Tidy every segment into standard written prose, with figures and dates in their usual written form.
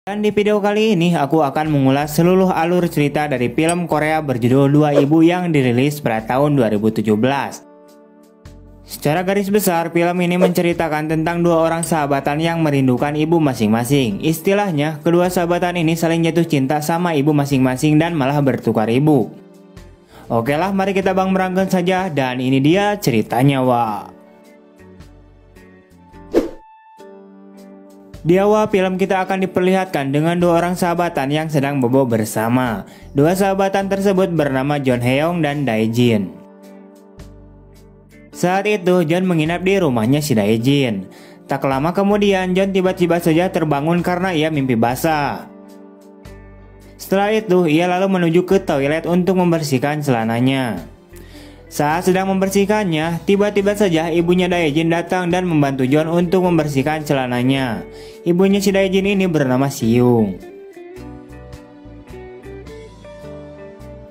Dan di video kali ini aku akan mengulas seluruh alur cerita dari film Korea berjudul Dua Ibu yang dirilis pada tahun 2017. Secara garis besar, film ini menceritakan tentang dua orang sahabatan yang merindukan ibu masing-masing. Istilahnya, kedua sahabatan ini saling jatuh cinta sama ibu masing-masing dan malah bertukar ibu. Oke lah, mari kita berangkat saja dan ini dia ceritanya, wah. Di awal film kita akan diperlihatkan dengan dua orang sahabatan yang sedang bobo bersama. Dua sahabatan tersebut bernama John Hae-young dan Dae-jin. Saat itu John menginap di rumahnya si Dae-jin. Tak lama kemudian John tiba-tiba saja terbangun karena ia mimpi basah. Setelah itu ia lalu menuju ke toilet untuk membersihkan celananya. Saat sedang membersihkannya, tiba-tiba saja ibunya Dae-jin datang dan membantu John untuk membersihkan celananya. Ibunya si Dae-jin ini bernama Si-young.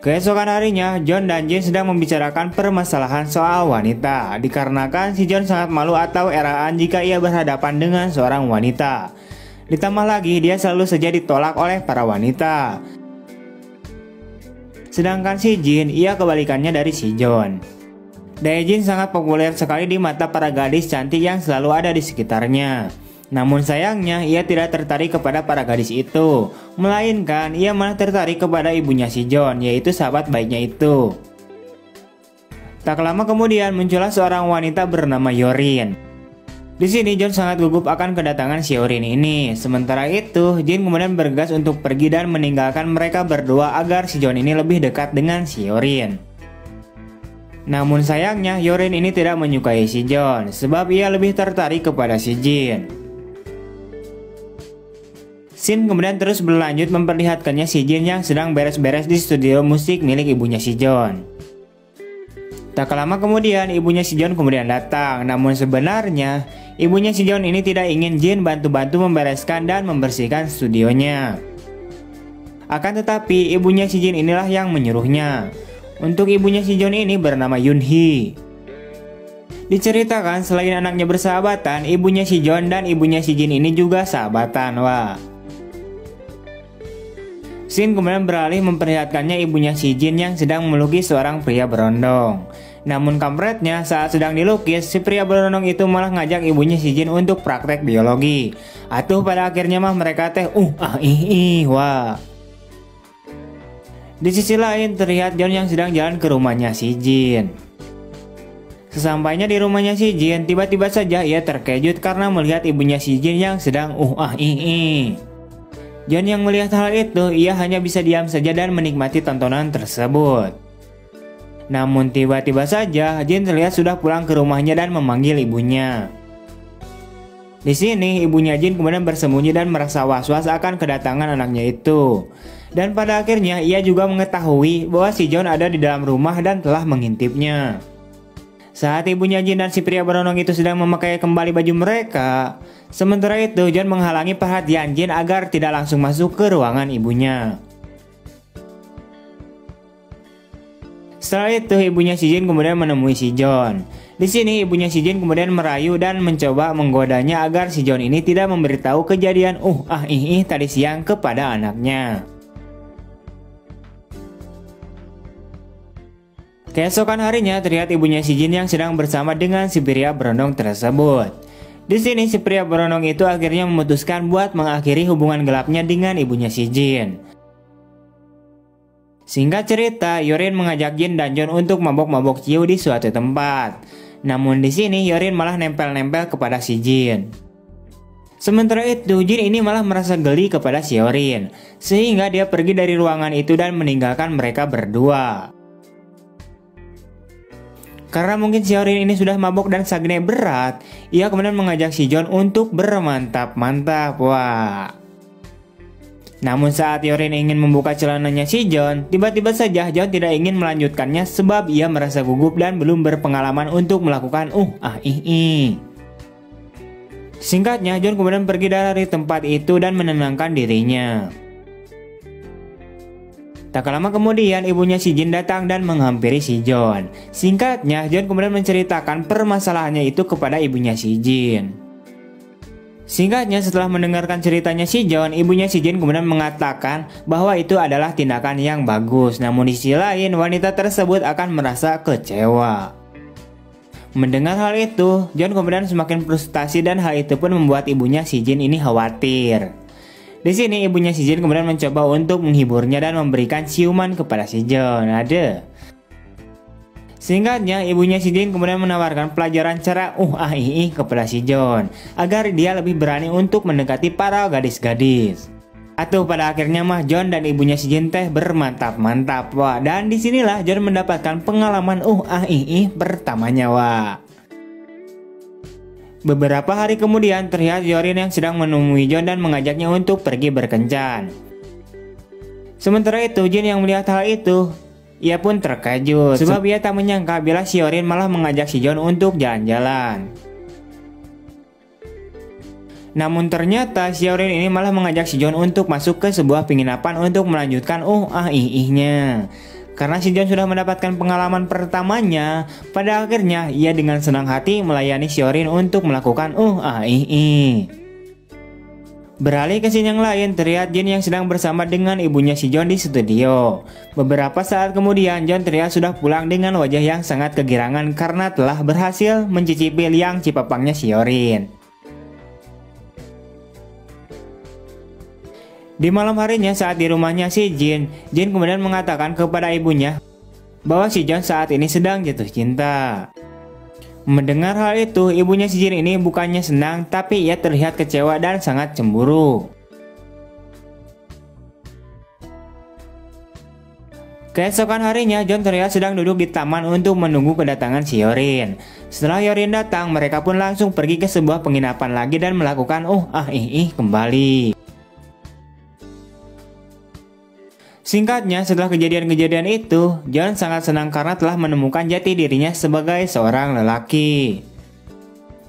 Keesokan harinya, John dan Jin sedang membicarakan permasalahan soal wanita. Dikarenakan si John sangat malu atau eraan jika ia berhadapan dengan seorang wanita. Ditambah lagi, dia selalu saja ditolak oleh para wanita. Sedangkan si Jin, ia kebalikannya dari si John. Dae-jin sangat populer sekali di mata para gadis cantik yang selalu ada di sekitarnya. Namun sayangnya, ia tidak tertarik kepada para gadis itu. Melainkan, ia malah tertarik kepada ibunya si John, yaitu sahabat baiknya itu. Tak lama kemudian muncullah seorang wanita bernama Yorin. Di sini John sangat gugup akan kedatangan si Yorin ini. Sementara itu, Jin kemudian bergegas untuk pergi dan meninggalkan mereka berdua agar si John ini lebih dekat dengan si Yorin. Namun sayangnya, Yorin ini tidak menyukai si John, sebab ia lebih tertarik kepada si Jin. Scene kemudian terus berlanjut memperlihatkannya si Jin yang sedang beres-beres di studio musik milik ibunya si John. Tak lama kemudian ibunya si John kemudian datang. Namun sebenarnya ibunya si John ini tidak ingin Jin bantu-bantu membereskan dan membersihkan studionya. Akan tetapi ibunya si Jin inilah yang menyuruhnya. Untuk ibunya si John ini bernama Yoon-hee. Diceritakan selain anaknya bersahabatan, ibunya si John dan ibunya si Jin ini juga sahabatan, wah. Scene kemudian beralih memperlihatkannya ibunya si Jin yang sedang melukis seorang pria berondong. Namun kampretnya, saat sedang dilukis, si pria berondong itu malah ngajak ibunya si Jin untuk praktek biologi. Atuh pada akhirnya mah mereka teh wah. Di sisi lain terlihat John yang sedang jalan ke rumahnya si Jin. Sesampainya di rumahnya si Jin, tiba-tiba saja ia terkejut karena melihat ibunya si Jin yang sedang John yang melihat hal itu, ia hanya bisa diam saja dan menikmati tontonan tersebut. Namun tiba-tiba saja Jin terlihat sudah pulang ke rumahnya dan memanggil ibunya. Di sini ibunya Jin kemudian bersembunyi dan merasa was-was akan kedatangan anaknya itu. Dan pada akhirnya ia juga mengetahui bahwa si John ada di dalam rumah dan telah mengintipnya. Saat ibunya Jin dan si pria berondong itu sedang memakai kembali baju mereka, sementara itu John menghalangi perhatian Jin agar tidak langsung masuk ke ruangan ibunya. Setelah itu ibunya si Jin kemudian menemui si John. Di sini ibunya si Jin kemudian merayu dan mencoba menggodanya agar si John ini tidak memberitahu kejadian tadi siang kepada anaknya. Keesokan harinya terlihat ibunya si Jin yang sedang bersama dengan si pria berondong tersebut. Di sini si pria berondong itu akhirnya memutuskan buat mengakhiri hubungan gelapnya dengan ibunya si Jin. Singkat cerita, Yorin mengajak Jin dan John untuk mabok-mabok ciu di suatu tempat. Namun di sini Yorin malah nempel-nempel kepada si Jin. Sementara itu Jin ini malah merasa geli kepada si Yorin, sehingga dia pergi dari ruangan itu dan meninggalkan mereka berdua. Karena mungkin si Yorin ini sudah mabok dan sagne berat, ia kemudian mengajak si John untuk bermantap-mantap, wah. Namun saat Yorin ingin membuka celananya si John, tiba-tiba saja John tidak ingin melanjutkannya sebab ia merasa gugup dan belum berpengalaman untuk melakukan Singkatnya, John kemudian pergi dari tempat itu dan menenangkan dirinya. Tak lama kemudian ibunya si Jin datang dan menghampiri si John. Singkatnya, John kemudian menceritakan permasalahannya itu kepada ibunya si Jin. Singkatnya, setelah mendengarkan ceritanya si John, ibunya si Jin kemudian mengatakan bahwa itu adalah tindakan yang bagus. Namun di sisi lain, wanita tersebut akan merasa kecewa. Mendengar hal itu, John kemudian semakin frustasi dan hal itu pun membuat ibunya si Jin ini khawatir. Di sini ibunya si Jin kemudian mencoba untuk menghiburnya dan memberikan ciuman kepada si John. Singkatnya, ibunya si Jin kemudian menawarkan pelajaran cara kepada si John agar dia lebih berani untuk mendekati para gadis-gadis. Atau pada akhirnya mah John dan ibunya si Jin teh bermantap-mantap, wah. Dan disinilah John mendapatkan pengalaman pertamanya, wah. Beberapa hari kemudian terlihat Hyorin yang sedang menemui John dan mengajaknya untuk pergi berkencan. Sementara itu Jin yang melihat hal itu, ia pun terkejut sebab ia tak menyangka bila si Hyorin malah mengajak si John untuk jalan-jalan. Namun ternyata si Hyorin ini malah mengajak si John untuk masuk ke sebuah penginapan untuk melanjutkan nya. Karena si John sudah mendapatkan pengalaman pertamanya, pada akhirnya ia dengan senang hati melayani si Hyorin untuk melakukan Beralih ke scene yang lain, terlihat Jin yang sedang bersama dengan ibunya si John di studio. Beberapa saat kemudian John terlihat sudah pulang dengan wajah yang sangat kegirangan karena telah berhasil mencicipi liang cipapangnya si Hyorin. Di malam harinya saat di rumahnya si Jin kemudian mengatakan kepada ibunya bahwa si John saat ini sedang jatuh cinta. Mendengar hal itu, ibunya si Jin ini bukannya senang, tapi ia terlihat kecewa dan sangat cemburu. Keesokan harinya, John terlihat sedang duduk di taman untuk menunggu kedatangan si Hyorin. Setelah Hyorin datang, mereka pun langsung pergi ke sebuah penginapan lagi dan melakukan kembali. Singkatnya, setelah kejadian-kejadian itu, John sangat senang karena telah menemukan jati dirinya sebagai seorang lelaki.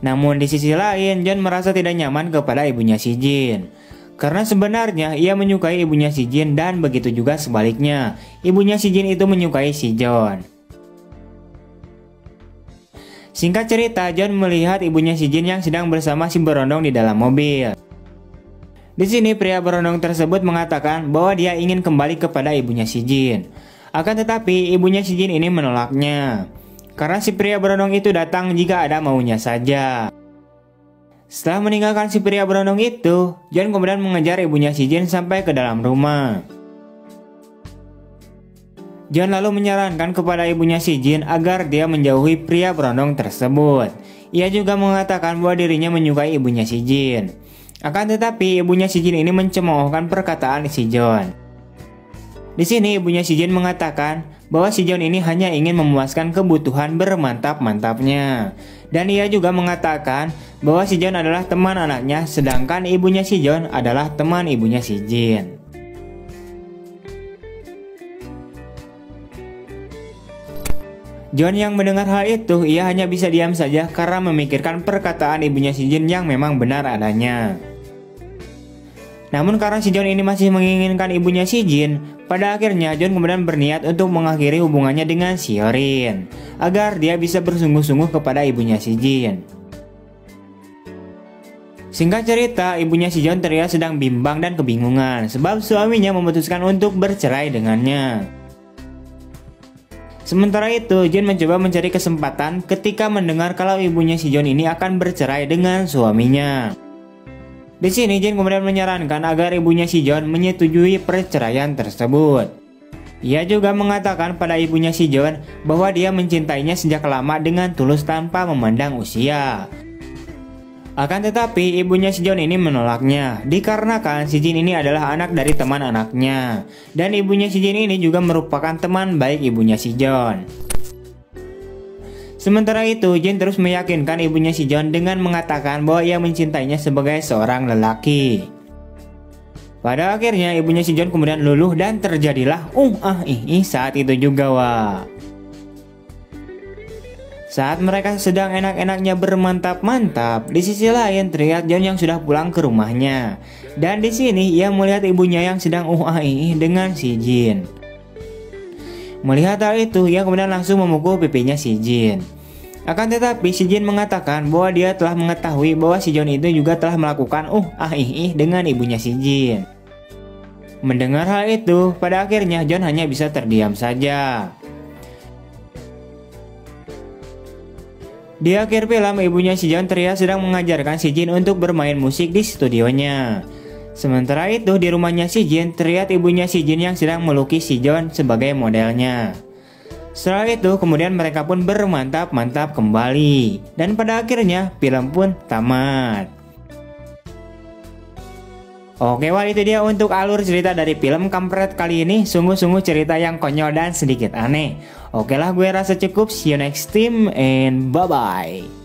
Namun di sisi lain, John merasa tidak nyaman kepada ibunya si Jin. Karena sebenarnya ia menyukai ibunya si Jin dan begitu juga sebaliknya, ibunya si Jin itu menyukai si John. Singkat cerita, John melihat ibunya si Jin yang sedang bersama si berondong di dalam mobil. Di sini pria berondong tersebut mengatakan bahwa dia ingin kembali kepada ibunya si Jin. Akan tetapi ibunya si Jin ini menolaknya. Karena si pria berondong itu datang jika ada maunya saja. Setelah meninggalkan si pria berondong itu, John kemudian mengejar ibunya si Jin sampai ke dalam rumah. John lalu menyarankan kepada ibunya si Jin agar dia menjauhi pria berondong tersebut. Ia juga mengatakan bahwa dirinya menyukai ibunya si Jin. Akan tetapi ibunya si Jin ini mencemoohkan perkataan si John. Di sini ibunya si Jin mengatakan bahwa si John ini hanya ingin memuaskan kebutuhan bermantap-mantapnya. Dan ia juga mengatakan bahwa si John adalah teman anaknya, sedangkan ibunya si John adalah teman ibunya si Jin. John yang mendengar hal itu, ia hanya bisa diam saja karena memikirkan perkataan ibunya si Jin yang memang benar adanya. Namun karena si John ini masih menginginkan ibunya si Jin, pada akhirnya John kemudian berniat untuk mengakhiri hubungannya dengan si Hyorin agar dia bisa bersungguh-sungguh kepada ibunya si Jin. Singkat cerita, ibunya si John terlihat sedang bimbang dan kebingungan sebab suaminya memutuskan untuk bercerai dengannya. Sementara itu, Jin mencoba mencari kesempatan ketika mendengar kalau ibunya si John ini akan bercerai dengan suaminya. Di sini Jin kemudian menyarankan agar ibunya si John menyetujui perceraian tersebut. Ia juga mengatakan pada ibunya si John bahwa dia mencintainya sejak lama dengan tulus tanpa memandang usia. Akan tetapi ibunya si John ini menolaknya dikarenakan si Jin ini adalah anak dari teman anaknya. Dan ibunya si Jin ini juga merupakan teman baik ibunya si John. Sementara itu, Jin terus meyakinkan ibunya si John dengan mengatakan bahwa ia mencintainya sebagai seorang lelaki. Pada akhirnya, ibunya si John kemudian luluh dan terjadilah saat itu juga, wah. Saat mereka sedang enak-enaknya bermantap-mantap, di sisi lain terlihat John yang sudah pulang ke rumahnya. Dan di sini ia melihat ibunya yang sedang dengan si Jin. Melihat hal itu, ia kemudian langsung memukul pipinya si Jin. Akan tetapi si Jin mengatakan bahwa dia telah mengetahui bahwa si John itu juga telah melakukan dengan ibunya si Jin. Mendengar hal itu, pada akhirnya John hanya bisa terdiam saja. Di akhir film, ibunya si John terlihat sedang mengajarkan si Jin untuk bermain musik di studionya. Sementara itu di rumahnya si Jin terlihat ibunya si Jin yang sedang melukis si John sebagai modelnya. Setelah itu kemudian mereka pun bermantap-mantap kembali. Dan pada akhirnya film pun tamat. Oke, wah itu dia untuk alur cerita dari film Kampret kali ini. Sungguh-sungguh cerita yang konyol dan sedikit aneh. Oke lah, gue rasa cukup. See you next time and bye-bye.